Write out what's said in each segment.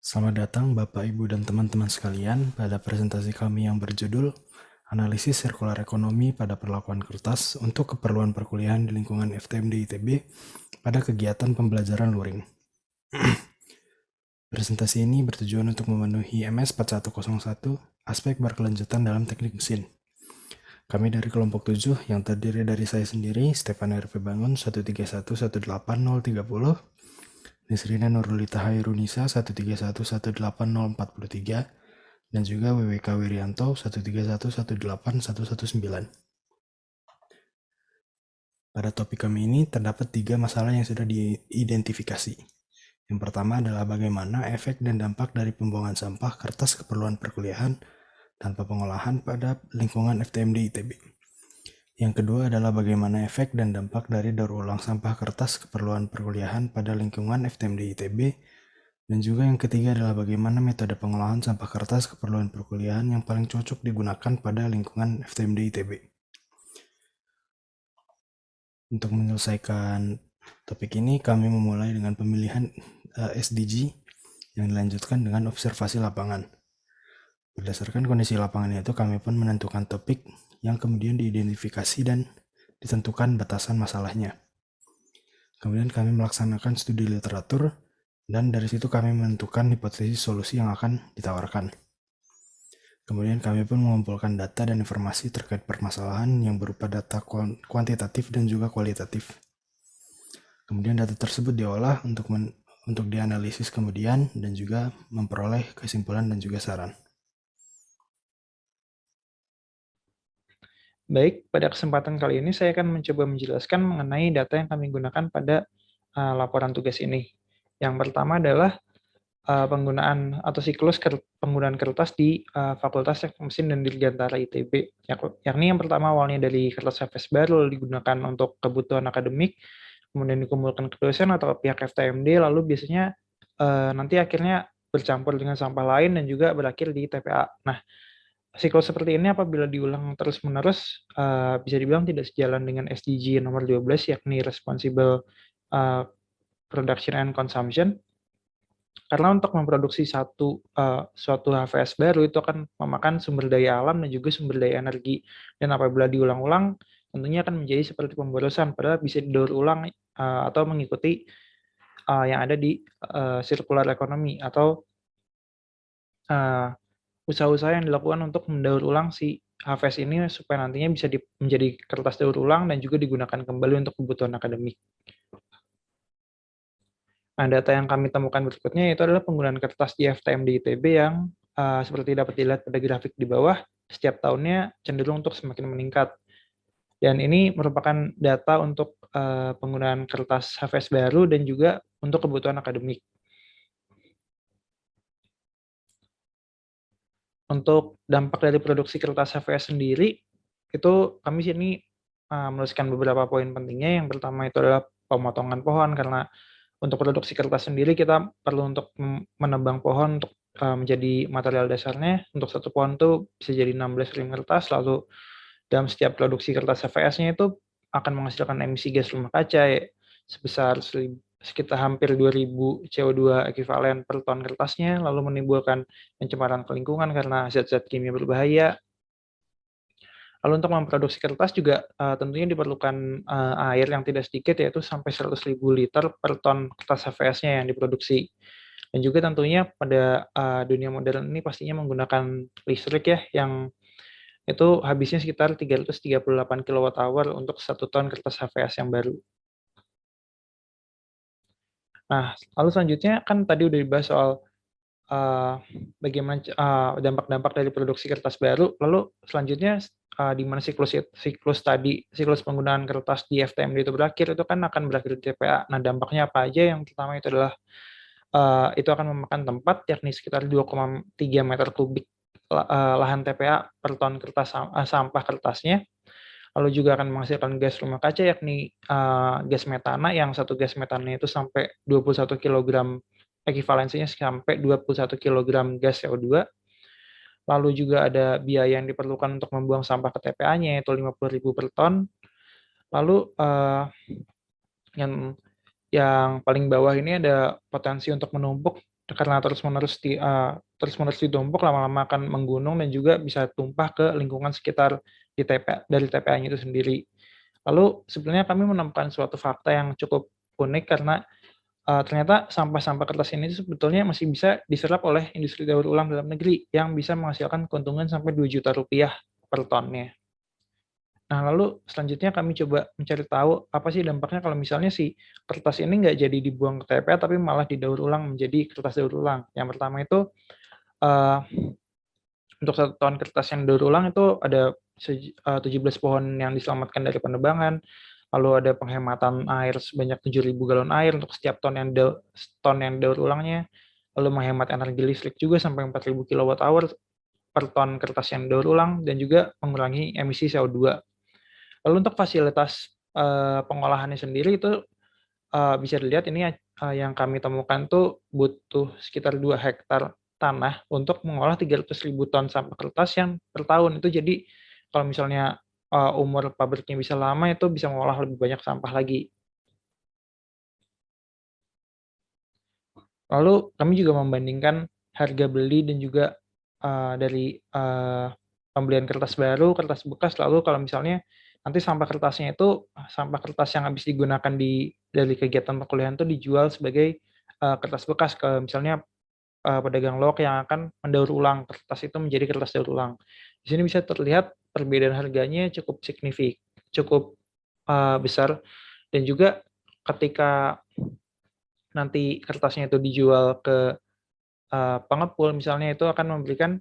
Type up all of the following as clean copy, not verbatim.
Selamat datang Bapak, Ibu, dan teman-teman sekalian pada presentasi kami yang berjudul Analisis Sirkular Ekonomi pada Perlakuan Kertas untuk Keperluan Perkuliahan di Lingkungan FTMD ITB pada kegiatan pembelajaran luring. Presentasi ini bertujuan untuk memenuhi MS 4101 aspek berkelanjutan dalam teknik mesin. Kami dari kelompok 7 yang terdiri dari saya sendiri, Stefan RP Bangun 131181030, Nisrina Nurulita Hairunisa 131180443, dan juga WWK Wirianto 131181119. Pada topik kami ini terdapat 3 masalah yang sudah diidentifikasi. Yang pertama adalah bagaimana efek dan dampak dari pembuangan sampah kertas keperluan perkuliahan tanpa pengolahan pada lingkungan FTMD ITB. Yang kedua adalah bagaimana efek dan dampak dari daur ulang sampah kertas keperluan perkuliahan pada lingkungan FTMD ITB. Dan juga yang ketiga adalah bagaimana metode pengolahan sampah kertas keperluan perkuliahan yang paling cocok digunakan pada lingkungan FTMD ITB. Untuk menyelesaikan topik ini, kami memulai dengan pemilihan SDG yang dilanjutkan dengan observasi lapangan. Berdasarkan kondisi lapangan itu, kami pun menentukan topik yang kemudian diidentifikasi dan ditentukan batasan masalahnya. Kemudian kami melaksanakan studi literatur, dan dari situ kami menentukan hipotesis solusi yang akan ditawarkan. Kemudian kami pun mengumpulkan data dan informasi terkait permasalahan yang berupa data kuantitatif dan juga kualitatif. Kemudian data tersebut diolah untuk dianalisis kemudian dan juga memperoleh kesimpulan dan juga saran. Baik, pada kesempatan kali ini saya akan mencoba menjelaskan mengenai data yang kami gunakan pada laporan tugas ini. Yang pertama adalah penggunaan atau siklus penggunaan kertas di Fakultas Teknik Mesin dan Dirgantara ITB. Yakni yang pertama awalnya dari kertas HVS baru digunakan untuk kebutuhan akademik, kemudian dikumpulkan ke dosen atau pihak FTMD, lalu biasanya nanti akhirnya bercampur dengan sampah lain dan juga berakhir di TPA. Nah, siklus seperti ini apabila diulang terus-menerus bisa dibilang tidak sejalan dengan SDG nomor 12 yakni Responsible Production and Consumption. Karena untuk memproduksi suatu HVS baru itu akan memakan sumber daya alam dan juga sumber daya energi. Dan apabila diulang-ulang tentunya akan menjadi seperti pemborosan padahal bisa didaur ulang atau mengikuti yang ada di circular economy atau usaha-usaha yang dilakukan untuk mendaur ulang si HVS ini supaya nantinya bisa menjadi kertas daur ulang dan juga digunakan kembali untuk kebutuhan akademik. Nah, data yang kami temukan berikutnya itu adalah penggunaan kertas di FTM di ITB yang seperti dapat dilihat pada grafik di bawah, setiap tahunnya cenderung untuk semakin meningkat. Dan ini merupakan data untuk penggunaan kertas HVS baru dan juga untuk kebutuhan akademik. Untuk dampak dari produksi kertas HVS sendiri, itu kami sini menuliskan beberapa poin pentingnya. Yang pertama itu adalah pemotongan pohon, karena untuk produksi kertas sendiri kita perlu untuk menebang pohon untuk menjadi material dasarnya. Untuk satu pohon itu bisa jadi 16 rim kertas, lalu dalam setiap produksi kertas HVS-nya itu akan menghasilkan emisi gas rumah kaca sebesar sekitar hampir 2000 CO2 ekivalen per ton kertasnya, lalu menimbulkan pencemaran ke lingkungan karena zat-zat kimia berbahaya. Lalu untuk memproduksi kertas juga tentunya diperlukan air yang tidak sedikit, yaitu sampai 100.000 liter per ton kertas HVS-nya yang diproduksi. Dan juga tentunya pada dunia modern ini pastinya menggunakan listrik ya, yang itu habisnya sekitar 338 kWh untuk 1 ton kertas HVS yang baru. Nah, lalu selanjutnya kan tadi udah dibahas soal bagaimana dampak-dampak dari produksi kertas baru. Lalu selanjutnya di mana siklus penggunaan kertas di FTMD itu berakhir, itu kan akan berakhir di TPA. Nah, dampaknya apa aja? Yang pertama itu adalah itu akan memakan tempat yakni sekitar 2,3 meter kubik lahan TPA per ton kertas sampah kertasnya. Lalu juga akan menghasilkan gas rumah kaca yakni gas metana, yang satu gas metana itu sampai 21 kg, ekivalensinya sampai 21 kg gas CO2. Lalu juga ada biaya yang diperlukan untuk membuang sampah ke TPA-nya yaitu 50.000 per ton. Lalu yang paling bawah ini ada potensi untuk menumpuk karena terus-menerus ditumpuk, lama-lama akan menggunung dan juga bisa tumpah ke lingkungan sekitar dari TPA-nya itu sendiri. Lalu sebenarnya kami menemukan suatu fakta yang cukup unik karena ternyata sampah-sampah kertas ini sebetulnya masih bisa diserap oleh industri daur ulang dalam negeri yang bisa menghasilkan keuntungan sampai Rp2 juta per tonnya. Nah, lalu selanjutnya kami coba mencari tahu apa sih dampaknya kalau misalnya si kertas ini nggak jadi dibuang ke TPA tapi malah didaur ulang menjadi kertas daur ulang. Yang pertama itu uh, untuk 1 ton kertas yang daur ulang itu ada 17 pohon yang diselamatkan dari penebangan, lalu ada penghematan air sebanyak 7.000 galon air untuk setiap ton yang daur ulangnya, lalu menghemat energi listrik juga sampai 4.000 kWh per ton kertas yang daur ulang, dan juga mengurangi emisi CO2. Lalu untuk fasilitas pengolahannya sendiri itu bisa dilihat ini yang kami temukan tuh butuh sekitar 2 hektar tanah untuk mengolah 300.000 ton sampah kertas yang per tahun. Itu jadi kalau misalnya umur pabriknya bisa lama, itu bisa mengolah lebih banyak sampah lagi. Lalu kami juga membandingkan harga beli dan juga dari pembelian kertas baru, kertas bekas, lalu kalau misalnya nanti sampah kertasnya itu sampah kertas yang habis digunakan dari kegiatan perkuliahan itu dijual sebagai kertas bekas ke misalnya pedagang loak yang akan mendaur ulang kertas itu menjadi kertas daur ulang. Di sini bisa terlihat perbedaan harganya cukup besar, dan juga ketika nanti kertasnya itu dijual ke pengepul misalnya, itu akan memberikan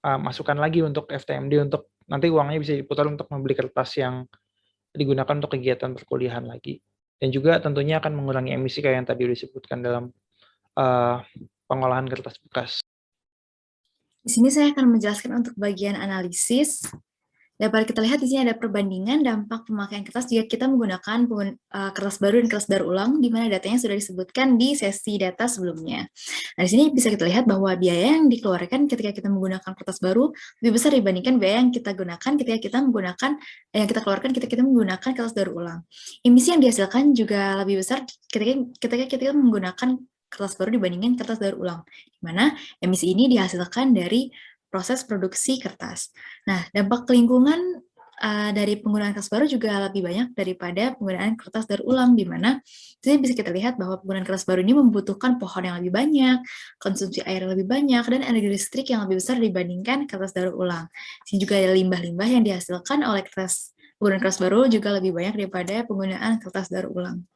masukan lagi untuk FTMD untuk nanti uangnya bisa diputar untuk membeli kertas yang digunakan untuk kegiatan perkuliahan lagi. Dan juga tentunya akan mengurangi emisi kayak yang tadi disebutkan dalam pengolahan kertas bekas. Di sini saya akan menjelaskan untuk bagian analisis. Dapat kita lihat di sini ada perbandingan dampak pemakaian kertas jika kita menggunakan kertas baru dan kertas daur ulang, di mana datanya sudah disebutkan di sesi data sebelumnya. Nah, di sini bisa kita lihat bahwa biaya yang dikeluarkan ketika kita menggunakan kertas baru lebih besar dibandingkan biaya yang kita gunakan ketika kita keluarkan ketika kita menggunakan kertas daur ulang. Emisi yang dihasilkan juga lebih besar ketika kita menggunakan kertas baru dibandingkan kertas daur ulang, di mana emisi ini dihasilkan dari proses produksi kertas. Nah, dampak lingkungan dari penggunaan kertas baru juga lebih banyak daripada penggunaan kertas daur ulang, di mana jadi bisa kita lihat bahwa penggunaan kertas baru ini membutuhkan pohon yang lebih banyak, konsumsi air yang lebih banyak, dan energi listrik yang lebih besar dibandingkan kertas daur ulang. Di sini juga ada limbah-limbah yang dihasilkan oleh penggunaan kertas baru juga lebih banyak daripada penggunaan kertas daur ulang.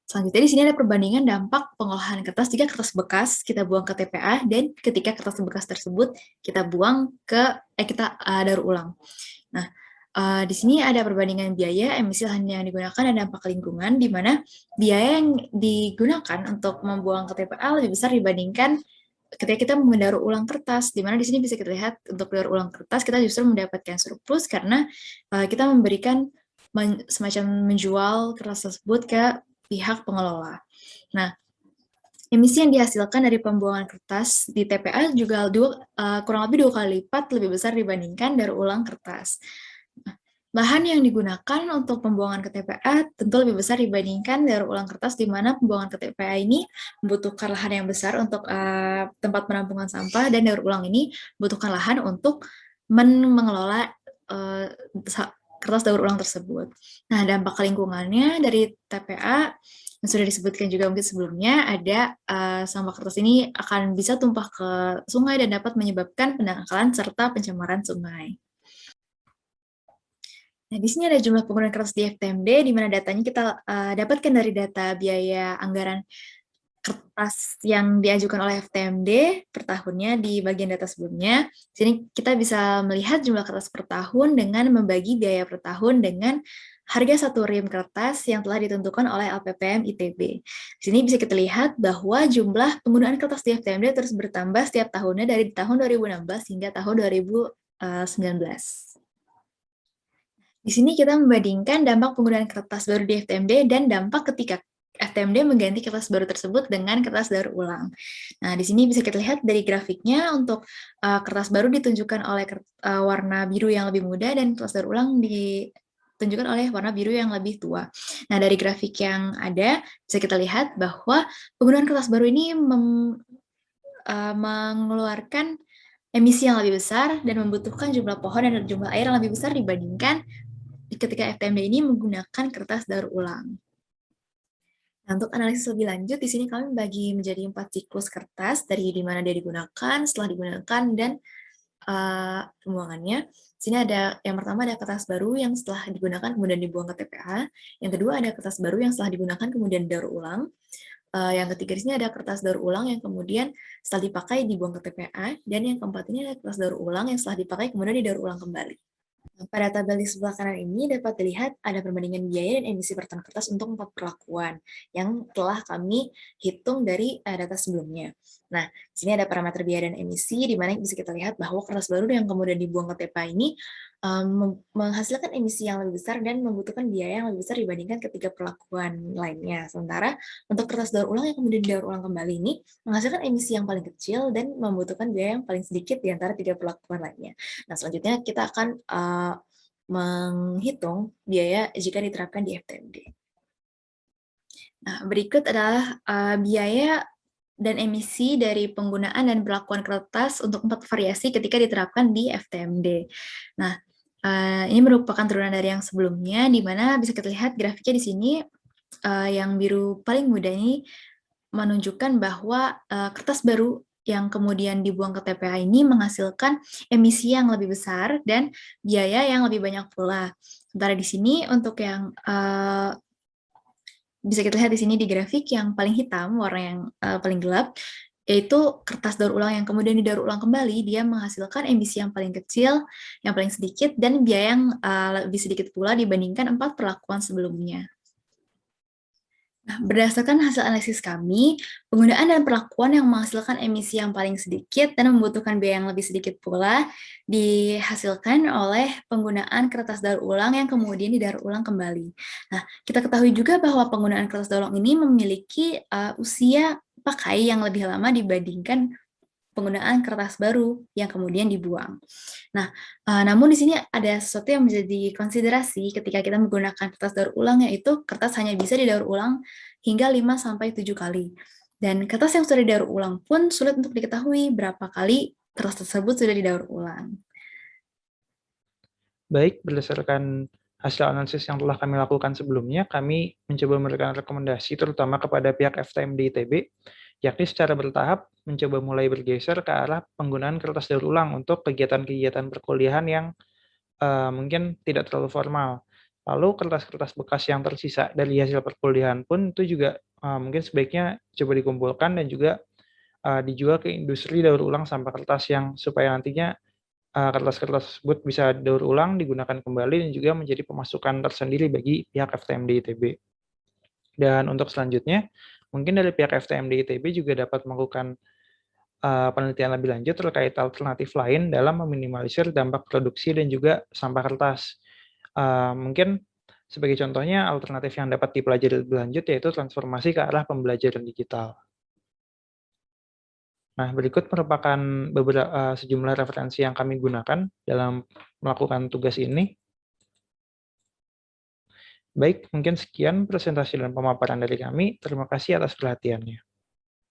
Selanjutnya di sini ada perbandingan dampak pengolahan kertas jika kertas bekas kita buang ke TPA dan ketika kertas bekas tersebut kita buang kita daur ulang. Nah, di sini ada perbandingan biaya, emisi lahan yang digunakan, dan dampak lingkungan, di mana biaya yang digunakan untuk membuang ke TPA lebih besar dibandingkan ketika kita mendaur ulang kertas, di mana di sini bisa kita lihat untuk daur ulang kertas kita justru mendapatkan surplus karena kita memberikan semacam menjual kertas tersebut ke pihak pengelola. Nah, emisi yang dihasilkan dari pembuangan kertas di TPA juga kurang lebih 2 kali lipat lebih besar dibandingkan daur ulang kertas. Nah, lahan yang digunakan untuk pembuangan ke TPA tentu lebih besar dibandingkan daur ulang kertas, di mana pembuangan ke TPA ini membutuhkan lahan yang besar untuk tempat penampungan sampah, dan daur ulang ini membutuhkan lahan untuk mengelola kertas daur ulang tersebut. Nah, dampak lingkungannya dari TPA yang sudah disebutkan juga mungkin sebelumnya, ada sampah kertas ini akan bisa tumpah ke sungai dan dapat menyebabkan pendangkalan serta pencemaran sungai. Nah, di sini ada jumlah penggunaan kertas di FTMD, di mana datanya kita dapatkan dari data biaya anggaran kertas yang diajukan oleh FTMD per tahunnya di bagian data sebelumnya. Di sini kita bisa melihat jumlah kertas per tahun dengan membagi biaya per tahun dengan harga 1 rim kertas yang telah ditentukan oleh LPPM ITB. Di sini bisa kita lihat bahwa jumlah penggunaan kertas di FTMD terus bertambah setiap tahunnya dari tahun 2016 hingga tahun 2019. Di sini kita membandingkan dampak penggunaan kertas baru di FTMD dan dampak ketika FTMD mengganti kertas baru tersebut dengan kertas daur ulang. Nah, di sini bisa kita lihat dari grafiknya untuk kertas baru ditunjukkan oleh warna biru yang lebih muda dan kertas daur ulang ditunjukkan oleh warna biru yang lebih tua. Nah, dari grafik yang ada, bisa kita lihat bahwa penggunaan kertas baru ini mengeluarkan emisi yang lebih besar dan membutuhkan jumlah pohon dan jumlah air yang lebih besar dibandingkan ketika FTMD ini menggunakan kertas daur ulang. Nah, untuk analisis lebih lanjut, di sini kami bagi menjadi 4 siklus kertas dari di mana dia digunakan, setelah digunakan, dan pembuangannya. Di sini ada yang pertama ada kertas baru yang setelah digunakan kemudian dibuang ke TPA. Yang kedua ada kertas baru yang setelah digunakan kemudian daur ulang. Yang ketiga di sini ada kertas daur ulang yang kemudian setelah dipakai dibuang ke TPA. Dan yang keempat ini ada kertas daur ulang yang setelah dipakai kemudian didaur ulang kembali. Pada tabel di sebelah kanan ini dapat dilihat ada perbandingan biaya dan emisi per ton kertas untuk 4 perlakuan yang telah kami hitung dari data sebelumnya. Nah, di sini ada parameter biaya dan emisi, di mana bisa kita lihat bahwa kertas baru yang kemudian dibuang ke TPA ini menghasilkan emisi yang lebih besar dan membutuhkan biaya yang lebih besar dibandingkan ketiga perlakuan lainnya. Sementara untuk kertas daur ulang yang kemudian didaur ulang kembali ini menghasilkan emisi yang paling kecil dan membutuhkan biaya yang paling sedikit di antara 3 perlakuan lainnya. Nah, selanjutnya kita akan menghitung biaya jika diterapkan di FTMD. Nah, berikut adalah biaya dan emisi dari penggunaan dan perlakuan kertas untuk 4 variasi ketika diterapkan di FTMD. Nah, ini merupakan turunan dari yang sebelumnya, di mana bisa kita lihat grafiknya di sini, yang biru paling muda ini menunjukkan bahwa kertas baru yang kemudian dibuang ke TPA ini menghasilkan emisi yang lebih besar dan biaya yang lebih banyak pula. Sementara di sini untuk yang bisa kita lihat di sini di grafik yang paling hitam, warna yang paling gelap, yaitu kertas daur ulang yang kemudian didaur ulang kembali, dia menghasilkan emisi yang paling kecil, yang paling sedikit, dan biaya yang lebih sedikit pula dibandingkan 4 perlakuan sebelumnya. Nah, berdasarkan hasil analisis kami, penggunaan dan perlakuan yang menghasilkan emisi yang paling sedikit dan membutuhkan biaya yang lebih sedikit pula dihasilkan oleh penggunaan kertas daur ulang yang kemudian didaur ulang kembali. Nah, kita ketahui juga bahwa penggunaan kertas daur ulang ini memiliki usia pakai yang lebih lama dibandingkan penggunaan kertas baru yang kemudian dibuang. Nah, namun di sini ada sesuatu yang menjadi konsiderasi ketika kita menggunakan kertas daur ulang, yaitu kertas hanya bisa didaur ulang hingga 5-7 kali. Dan kertas yang sudah didaur ulang pun sulit untuk diketahui berapa kali kertas tersebut sudah didaur ulang. Baik, berdasarkan hasil analisis yang telah kami lakukan sebelumnya, kami mencoba memberikan rekomendasi terutama kepada pihak FTMD ITB, yakni secara bertahap mencoba mulai bergeser ke arah penggunaan kertas daur ulang untuk kegiatan-kegiatan perkuliahan yang mungkin tidak terlalu formal. Lalu kertas-kertas bekas yang tersisa dari hasil perkuliahan pun itu juga mungkin sebaiknya coba dikumpulkan dan juga dijual ke industri daur ulang sampah kertas yang supaya nantinya kertas-kertas tersebut bisa daur ulang, digunakan kembali, dan juga menjadi pemasukan tersendiri bagi pihak FTMD ITB. Dan untuk selanjutnya, mungkin dari pihak FTMD ITB juga dapat melakukan penelitian lebih lanjut terkait alternatif lain dalam meminimalisir dampak produksi dan juga sampah kertas. Mungkin sebagai contohnya, alternatif yang dapat dipelajari lebih lanjut yaitu transformasi ke arah pembelajaran digital. Nah, berikut merupakan sejumlah referensi yang kami gunakan dalam melakukan tugas ini. Baik, mungkin sekian presentasi dan pemaparan dari kami. Terima kasih atas perhatiannya.